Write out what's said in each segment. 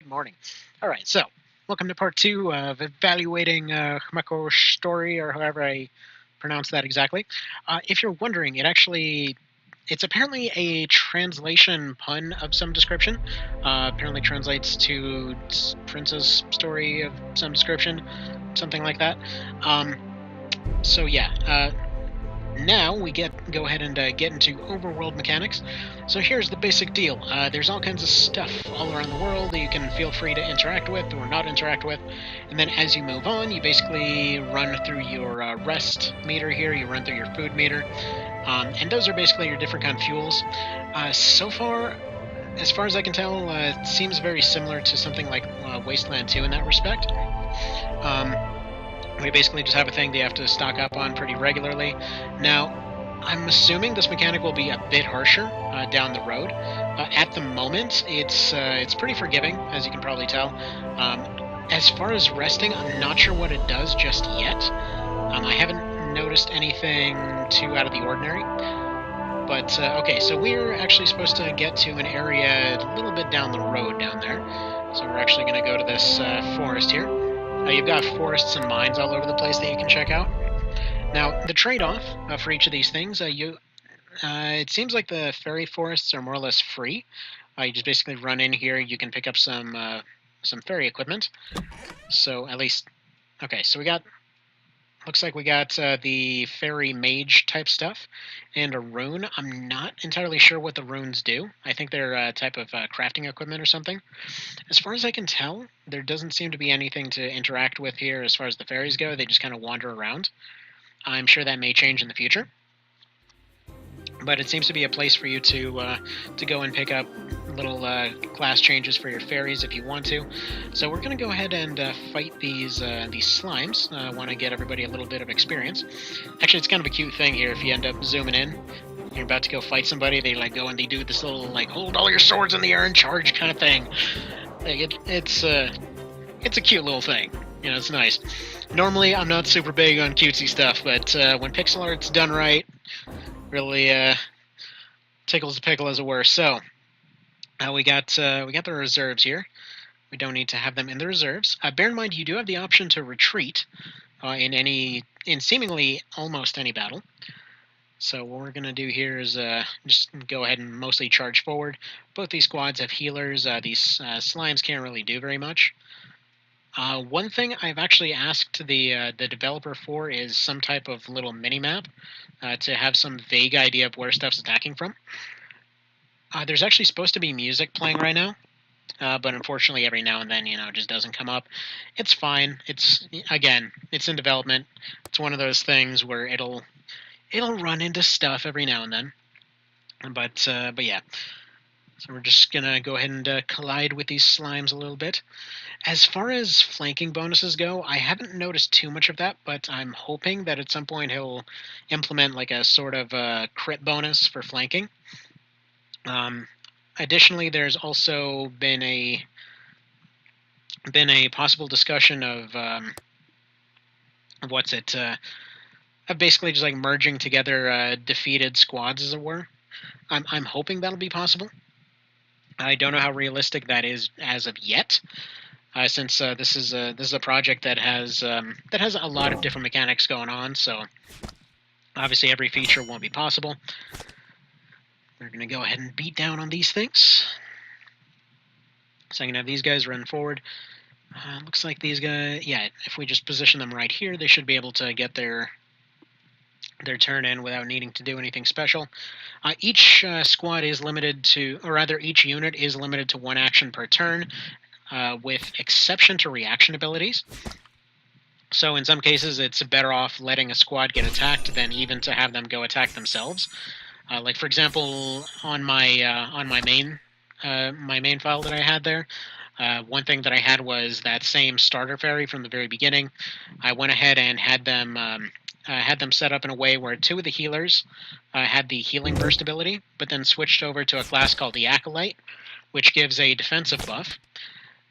Good morning. All right, so welcome to part two of evaluating Himeko story, or however I pronounce that exactly. If you're wondering, it's apparently a translation pun of some description. Apparently translates to Princess story of some description, something like that. So yeah, now we go ahead and get into Overworld Mechanics. So here's the basic deal. There's all kinds of stuff all around the world that you can feel free to interact with or not interact with. And then as you move on, you basically run through your rest meter here, you run through your food meter. And those are basically your different kind of fuels. So far, as far as I can tell, it seems very similar to something like Wasteland 2 in that respect. We basically just have a thing that you have to stock up on pretty regularly. Now, I'm assuming this mechanic will be a bit harsher down the road. At the moment, it's pretty forgiving, as you can probably tell. As far as resting, I'm not sure what it does just yet. I haven't noticed anything too out of the ordinary. But, okay, so we're actually supposed to get to an area a little bit down the road down there. So we're actually going to go to this forest here. You've got forests and mines all over the place that you can check out. Now, the trade-off for each of these things, it seems like the fairy forests are more or less free. You just basically run in here. You can pick up some fairy equipment. So at least, okay. So looks like we got the fairy mage type stuff and a rune. I'm not entirely sure what the runes do. I think they're a type of crafting equipment or something. As far as I can tell, there doesn't seem to be anything to interact with here as far as the fairies go. They just kind of wander around. I'm sure that may change in the future. But it seems to be a place for you to go and pick up little class changes for your fairies if you want to. So we're going to go ahead and fight these slimes. I want to get everybody a little bit of experience. Actually, it's kind of a cute thing here if you end up zooming in. You're about to go fight somebody, they go and they do this little hold all your swords in the air and charge kind of thing. It's a cute little thing. It's nice. Normally, I'm not super big on cutesy stuff, but when pixel art's done right, really tickles the pickle, as it were. So we got the reserves here. We don't need to have them in the reserves. Bear in mind, you do have the option to retreat in seemingly almost any battle. So what we're going to do here is just go ahead and mostly charge forward. Both these squads have healers. These slimes can't really do very much. One thing I've actually asked the developer for is some type of little mini-map to have some vague idea of where stuff's attacking from. There's actually supposed to be music playing right now, but unfortunately every now and then, it just doesn't come up. It's fine. It's in development. It's one of those things where it'll run into stuff every now and then. But yeah. So we're just going to go ahead and collide with these slimes a little bit. As far as flanking bonuses go, I haven't noticed too much of that, but I'm hoping that at some point he'll implement a sort of crit bonus for flanking. Additionally, there's also been a possible discussion of of basically just merging together defeated squads, as it were. I'm hoping that'll be possible. I don't know how realistic that is as of yet, since this is a project that has a lot of different mechanics going on. So obviously every feature won't be possible. We're going to go ahead and beat down on these things. So I'm going to have these guys run forward. Looks like these guys, yeah, if we just position them right here, they should be able to get their turn in without needing to do anything special. Each squad is limited to, or rather each unit is limited to one action per turn, with exception to reaction abilities. So in some cases, it's better off letting a squad get attacked than even to have them go attack themselves. Like for example, on my main file that I had there, one thing that I had was that same starter fairy from the very beginning. I went ahead and had them set up in a way where two of the healers had the healing burst ability, but then switched over to a class called the Acolyte, which gives a defensive buff.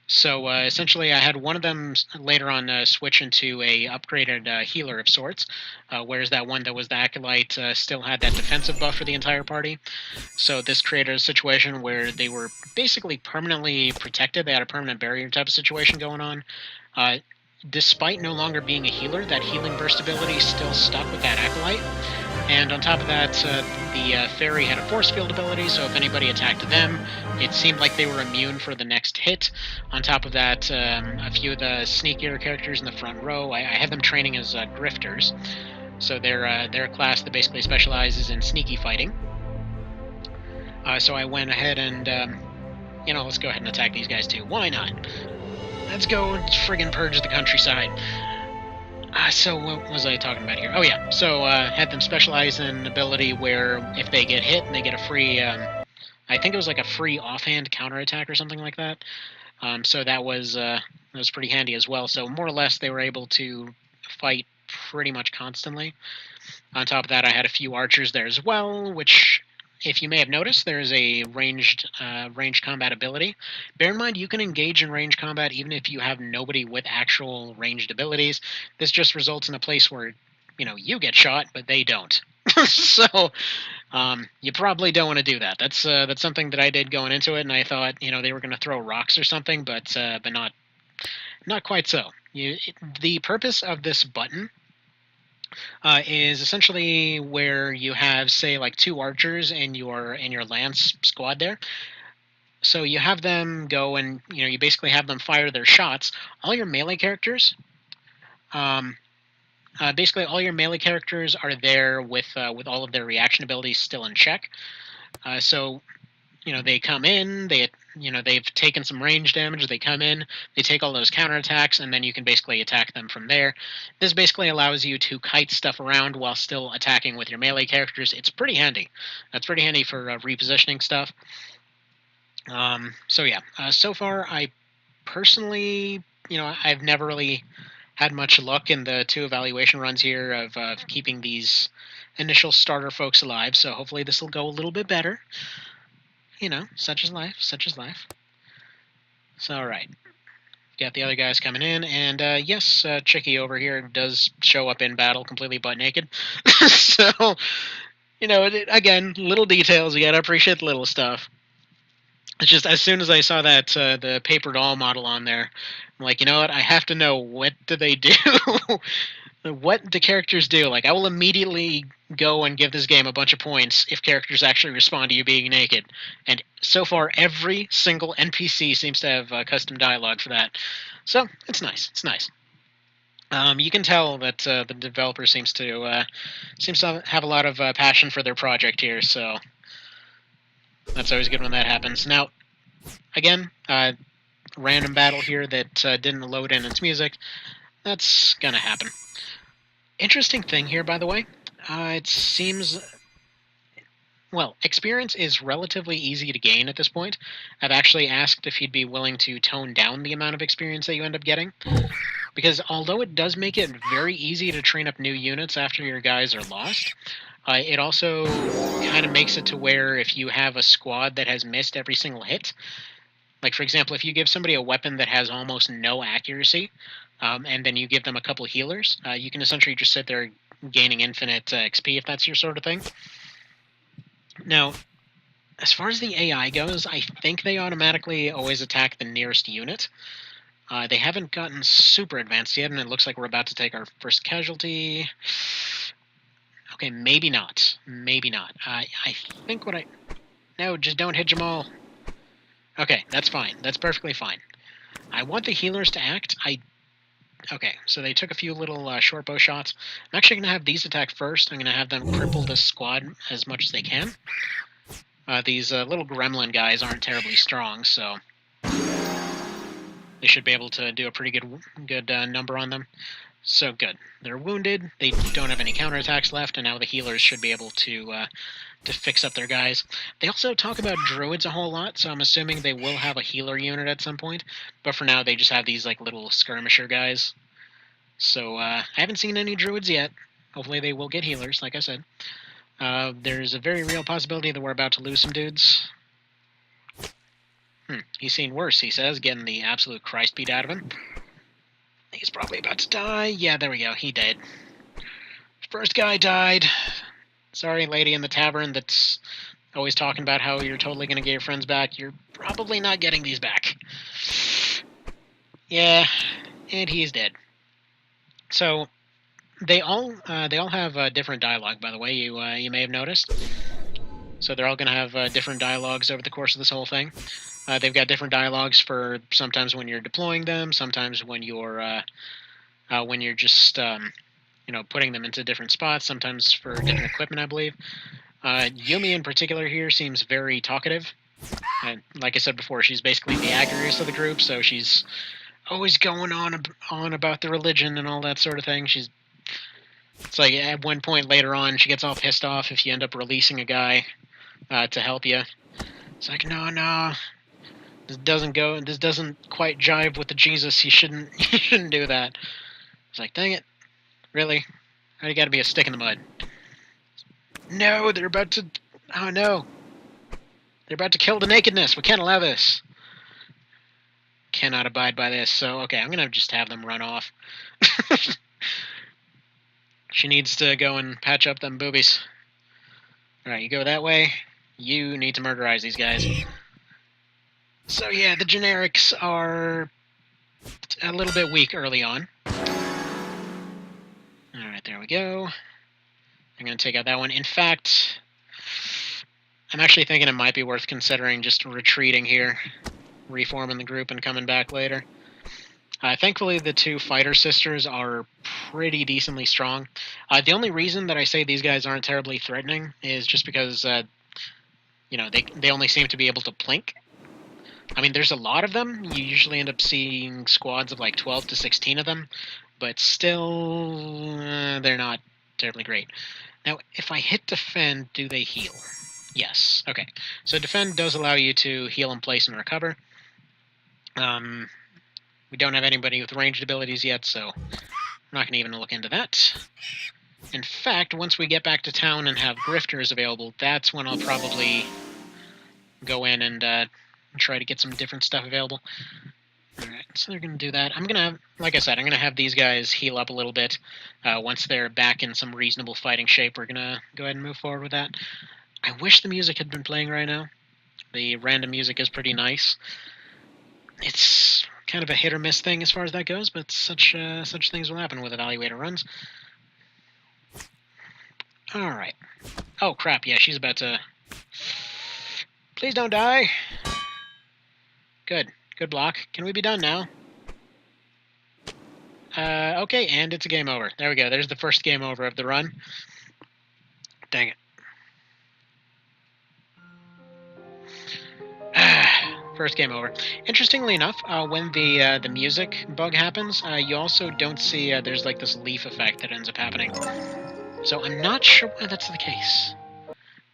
So essentially, I had one of them later on switch into a upgraded healer of sorts, whereas that one that was the acolyte still had that defensive buff for the entire party. So this created a situation where they were basically permanently protected. They had a permanent barrier type of situation going on. Uh, Despite no longer being a healer, that healing burst ability still stuck with that acolyte. And on top of that, the fairy had a force field ability, so if anybody attacked them, it seemed like they were immune for the next hit. On top of that, a few of the sneakier characters in the front row, I had them training as grifters. So they're a class that basically specializes in sneaky fighting. So I went ahead and, let's go ahead and attack these guys too. Why not? Let's go friggin' purge the countryside. So what was I talking about here? Oh yeah, so had them specialize in an ability where if they get hit, they get a free, I think it was like a free offhand counterattack or something like that. So that was pretty handy as well. So more or less, they were able to fight pretty much constantly. On top of that, I had a few archers there as well, which, if you may have noticed, there is a ranged combat ability. Bear in mind, you can engage in ranged combat even if you have nobody with actual ranged abilities. This just results in a place where, you get shot, but they don't. So you probably don't want to do that. That's something that I did going into it, and I thought, they were going to throw rocks or something, but not quite so. The purpose of this button is essentially where you have, say, like 2 archers in your lance squad there. So you have them go and you basically have them fire their shots. All your melee characters, basically all your melee characters are there with all of their reaction abilities still in check. So they come in, they've taken some range damage, they come in, they take all those counterattacks, and then you can basically attack them from there. This basically allows you to kite stuff around while still attacking with your melee characters. It's pretty handy. That's pretty handy for repositioning stuff. So yeah, so far I personally, I've never really had much luck in the 2 evaluation runs here of keeping these initial starter folks alive, so hopefully this will go a little bit better. Such is life, such is life. So, alright. Got the other guys coming in, and yes, Chicky over here does show up in battle completely butt naked. So, again, little details, you gotta appreciate the little stuff. It's just, as soon as I saw that, the paper doll model on there, I'm like, you know what, I have to know, what do they do? What do characters do? Like, I will immediately go and give this game a bunch of points if characters actually respond to you being naked. And so far, every single NPC seems to have custom dialogue for that. So, it's nice. It's nice. You can tell that the developer seems to have a lot of passion for their project here, so that's always good when that happens. Now, again, random battle here that didn't load in its music. That's gonna happen. Interesting thing here, by the way. It seems, well, experience is relatively easy to gain at this point. I've actually asked if he'd be willing to tone down the amount of experience that you end up getting. Because although it does make it very easy to train up new units after your guys are lost, it also kind of makes it to where if you have a squad that has missed every single hit, like, for example, if you give somebody a weapon that has almost no accuracy, and then you give them a couple healers, you can essentially just sit there gaining infinite XP if that's your sort of thing. Now, as far as the AI goes, I think they automatically always attack the nearest unit. They haven't gotten super advanced yet, and it looks like we're about to take our first casualty. Okay, maybe not. Maybe not. I think what I... No, just don't hit Jamal. Okay, that's fine. That's perfectly fine. I want the healers to act. Okay, so they took a few little short bow shots. I'm actually going to have these attack first. I'm going to have them cripple this squad as much as they can. These little gremlin guys aren't terribly strong, so they should be able to do a pretty good number on them. So good. They're wounded. They don't have any counterattacks left, and now the healers should be able to fix up their guys. They also talk about druids a whole lot, so I'm assuming they will have a healer unit at some point. But for now, they just have these like little skirmisher guys. So I haven't seen any druids yet. Hopefully they will get healers, like I said. There's a very real possibility that we're about to lose some dudes. He's seen worse, he says, getting the absolute Christ beat out of him. He's probably about to die. Yeah, there we go. He did. First guy died. Sorry, lady in the tavern that's always talking about how you're totally going to get your friends back. You're probably not getting these back. Yeah, and he's dead. So they all have different dialogue, by the way. You may have noticed. So they're all going to have different dialogues over the course of this whole thing. They've got different dialogues for sometimes when you're deploying them, sometimes when you're just putting them into different spots, sometimes for different equipment, I believe. Yumi in particular here seems very talkative. And like I said before, she's basically the agriest of the group, so she's always going on about the religion and all that sort of thing. It's like at one point later on, she gets all pissed off if you end up releasing a guy to help you. It's like, no, this doesn't quite jive with the Jesus. You shouldn't do that. It's like, dang it, really? Why you gotta be a stick in the mud? No, they're about to. Oh no, they're about to kill the nakedness. We can't allow this. Cannot abide by this. So okay, I'm gonna just have them run off. She needs to go and patch up them boobies. Alright, you go that way. You need to murderize these guys. So yeah, the generics are a little bit weak early on. Alright, there we go. I'm going to take out that one. In fact, I'm actually thinking it might be worth considering just retreating here, reforming the group and coming back later. Thankfully, the two fighter sisters are pretty decently strong. The only reason that I say these guys aren't terribly threatening is just because, they only seem to be able to plink. I mean, there's a lot of them. You usually end up seeing squads of like 12 to 16 of them, but still, they're not terribly great. Now, if I hit defend, do they heal? Yes. Okay. So defend does allow you to heal in place and recover. We don't have anybody with ranged abilities yet, so I'm not going to even look into that. In fact, once we get back to town and have grifters available, that's when I'll probably go in and try to get some different stuff available. Alright, so they're going to do that. I'm going to, like I said, I'm going to have these guys heal up a little bit. Once they're back in some reasonable fighting shape, we're going to go ahead and move forward with that. I wish the music had been playing right now. The random music is pretty nice. It's kind of a hit or miss thing as far as that goes, but such things will happen with evaluator runs. Alright. Oh, crap, yeah, she's about to... Please don't die! Good. Good block. Can we be done now? Okay, and it's a game over. There we go. There's the first game over of the run. Dang it. First game over. Interestingly enough, when the music bug happens, you also don't see there's like this leaf effect that ends up happening. So I'm not sure why that's the case.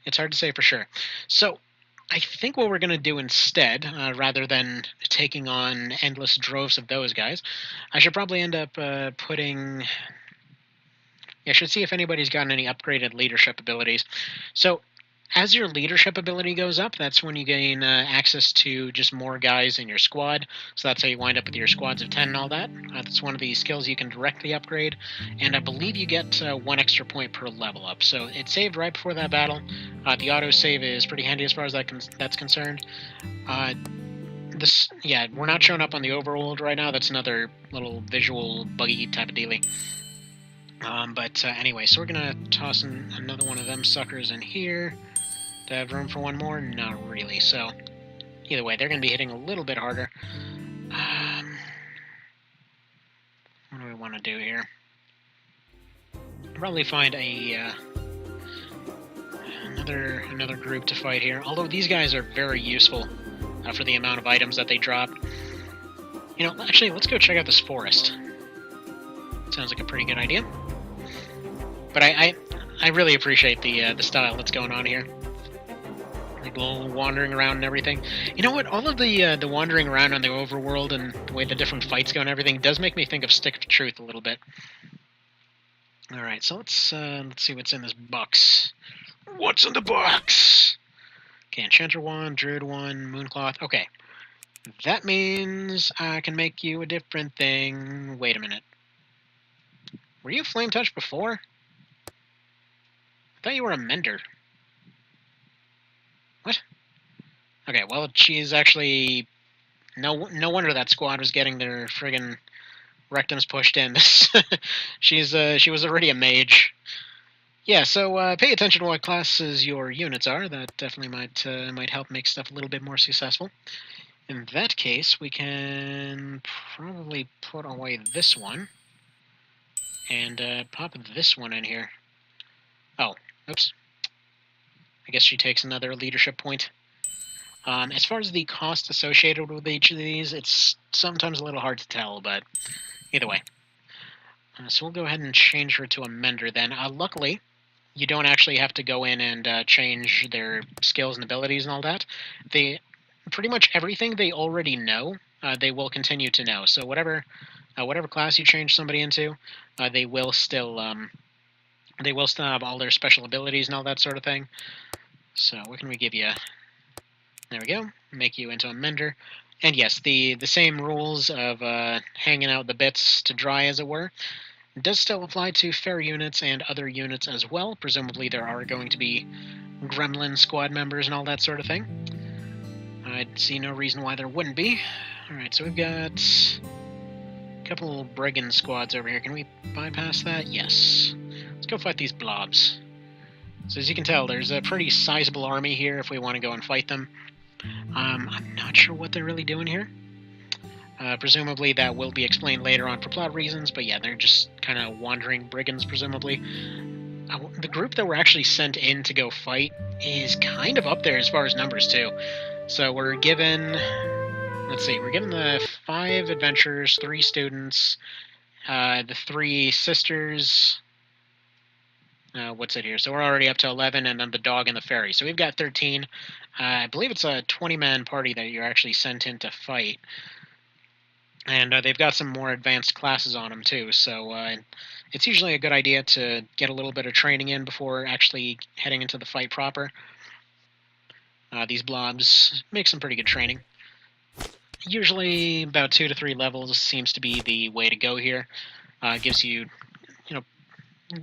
It's hard to say for sure. So I think what we're going to do instead, rather than taking on endless droves of those guys, I should probably end up putting... Yeah, I should see if anybody's gotten any upgraded leadership abilities. So as your leadership ability goes up, that's when you gain access to just more guys in your squad. So that's how you wind up with your squads of 10 and all that. That's one of the skills you can directly upgrade. And I believe you get 1 extra point per level up. So it saved right before that battle. The autosave is pretty handy as far as that's concerned. We're not showing up on the overworld right now. That's another little visual buggy type of dealie. Anyway, so we're going to toss in another one of them suckers in here. Do I have room for one more? Not really, so either way, they're going to be hitting a little bit harder. What do we want to do here? Probably find another group to fight here, although these guys are very useful for the amount of items that they drop. Actually, let's go check out this forest. Sounds like a pretty good idea. But I really appreciate the style that's going on here. Like little wandering around and everything. You know what? All of the wandering around on the overworld and the way the different fights go and everything does make me think of Stick of Truth a little bit. All right, so let's see what's in this box. What's in the box? Okay, Enchanter Wand, Druid Wand, Mooncloth. Okay, That means I can make you a different thing. Wait a minute. Were you flame touch before? I thought you were a mender. What? Okay, well, she's actually... No wonder that squad was getting their friggin' rectums pushed in. She was already a mage. Yeah, so pay attention to what classes your units are. That definitely might help make stuff a little bit more successful. In that case, we can probably put away this one and pop this one in here. Oh, oops. I guess she takes another leadership point. As far as the cost associated with each of these, it's sometimes a little hard to tell, but either way. So we'll go ahead and change her to a mender then. Luckily, you don't actually have to go in and change their skills and abilities and all that. Pretty much everything they already know, they will continue to know. So whatever class you change somebody into, they will still have all their special abilities and all that sort of thing. So what can we give you? There we go. Make you into a mender. And yes, the same rules of hanging out the bits to dry, as it were, does still apply to fair units and other units as well. Presumably there are going to be gremlin squad members and all that sort of thing. I'd see no reason why there wouldn't be. Alright, so we've got a couple brigand squads over here. Can we bypass that? Yes. Let's go fight these blobs. So as you can tell, there's a pretty sizable army here if we want to go and fight them. I'm not sure what they're really doing here. Presumably that will be explained later on for plot reasons, but yeah, they're just kind of wandering brigands, presumably. The group that we're actually sent in to go fight is kind of up there as far as numbers, too. So we're given... Let's see, we're given the 5 adventurers, 3 students, the 3 sisters... what's it here? So we're already up to 11, and then the dog and the fairy. So we've got 13. I believe it's a 20-man party that you're actually sent in to fight. And they've got some more advanced classes on them, too. So it's usually a good idea to get a little bit of training in before actually heading into the fight proper. These blobs make some pretty good training. Usually about 2 to 3 levels seems to be the way to go here. Gives you,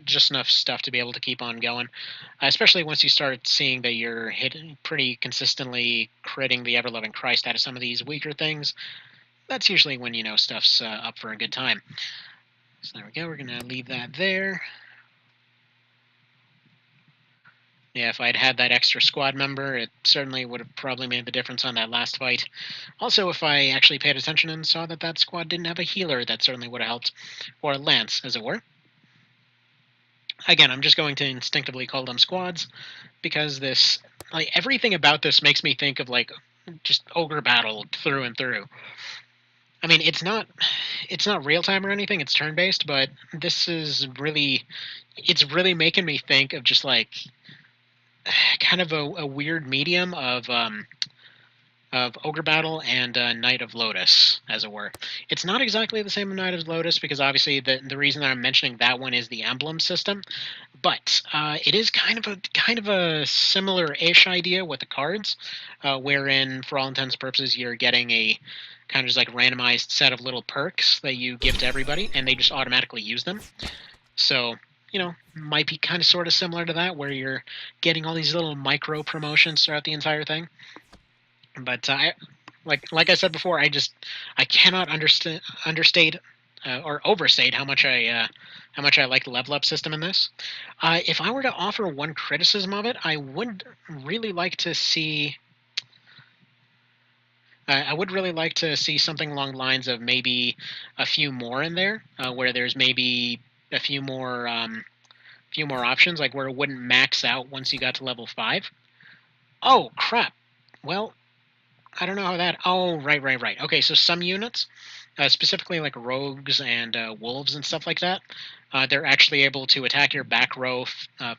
just enough stuff to be able to keep on going. Especially once you start seeing that you're hitting pretty consistently critting the ever-loving Christ out of some of these weaker things. That's usually when stuff's up for a good time. So there we go, we're going to leave that there. Yeah, if I'd had that extra squad member, it certainly would have probably made the difference on that last fight. Also, if I actually paid attention and saw that that squad didn't have a healer, that certainly would have helped. Or a lance, as it were. Again, I'm just going to instinctively call them squads, because this, everything about this makes me think of, just ogre battle through and through. I mean, it's not real time or anything, it's turn-based, but this is really, it's really making me think of just, kind of a weird medium of Ogre Battle and Knight of Lotus, as it were. It's not exactly the same as Knight of Lotus, because obviously the reason that I'm mentioning that one is the emblem system, but it is kind of a similar-ish idea with the cards, wherein, for all intents and purposes, you're getting a kind of just randomized set of little perks that you give to everybody, and they just automatically use them. So, might be kind of sort of similar to that, where you're getting all these little micro promotions throughout the entire thing. But like I said before, I cannot understate or overstate how much I like the level up system in this. If I were to offer one criticism of it, I would really like to see. I would really like to see something along the lines of maybe a few more in there, where there's maybe a few more options, like where it wouldn't max out once you got to level 5. Oh crap! Well, I don't know how that... Oh, right. Okay, so some units, specifically like rogues and wolves and stuff like that, they're actually able to attack your back row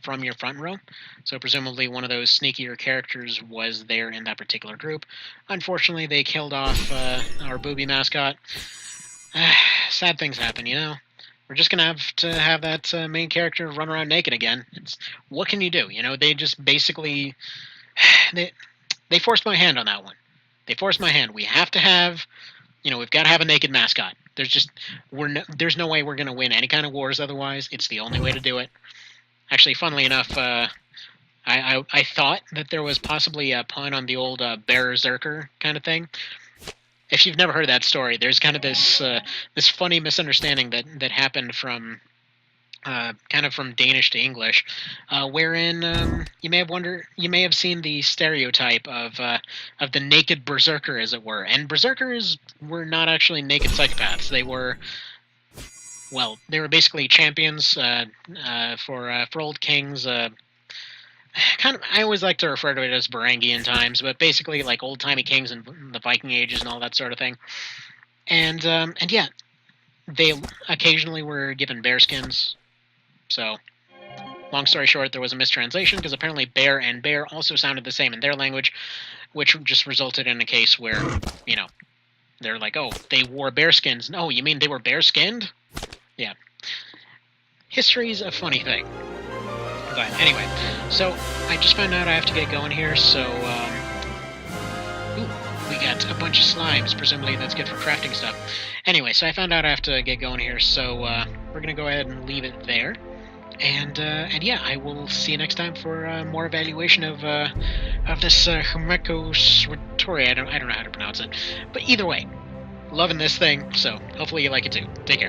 from your front row. So presumably one of those sneakier characters was there in that particular group. Unfortunately, they killed off our booby mascot. Sad things happen, We're just going to have that main character run around naked again. What can you do? They just basically... They forced my hand on that one. They forced my hand. We have to have, we've got to have a naked mascot. There's no way we're going to win any kind of wars otherwise. It's the only way to do it. Actually, funnily enough, I thought that there was possibly a pun on the old Berserker kind of thing. If you've never heard that story, there's kind of this funny misunderstanding that happened from kind of from Danish to English, wherein you may have seen the stereotype of the naked berserker, as it were. And berserkers were not actually naked psychopaths. They were basically champions for old kings. I always like to refer to it as Varangian times, but basically like old timey kings in the Viking ages and all that sort of thing. And yeah, they occasionally were given bearskins. So, long story short, there was a mistranslation because apparently bear and bear also sounded the same in their language, which just resulted in a case where, they're like, oh, they wore bearskins. No, you mean they were bear-skinned? Yeah. History's a funny thing. But anyway, so I just found out I have to get going here, so, we got a bunch of slimes, presumably that's good for crafting stuff. Anyway, so I found out I have to get going here, so, we're gonna go ahead and leave it there. And yeah, I will see you next time for more evaluation of this Himeko Sutori. I don't know how to pronounce it, but either way, loving this thing. So hopefully you like it too. Take care.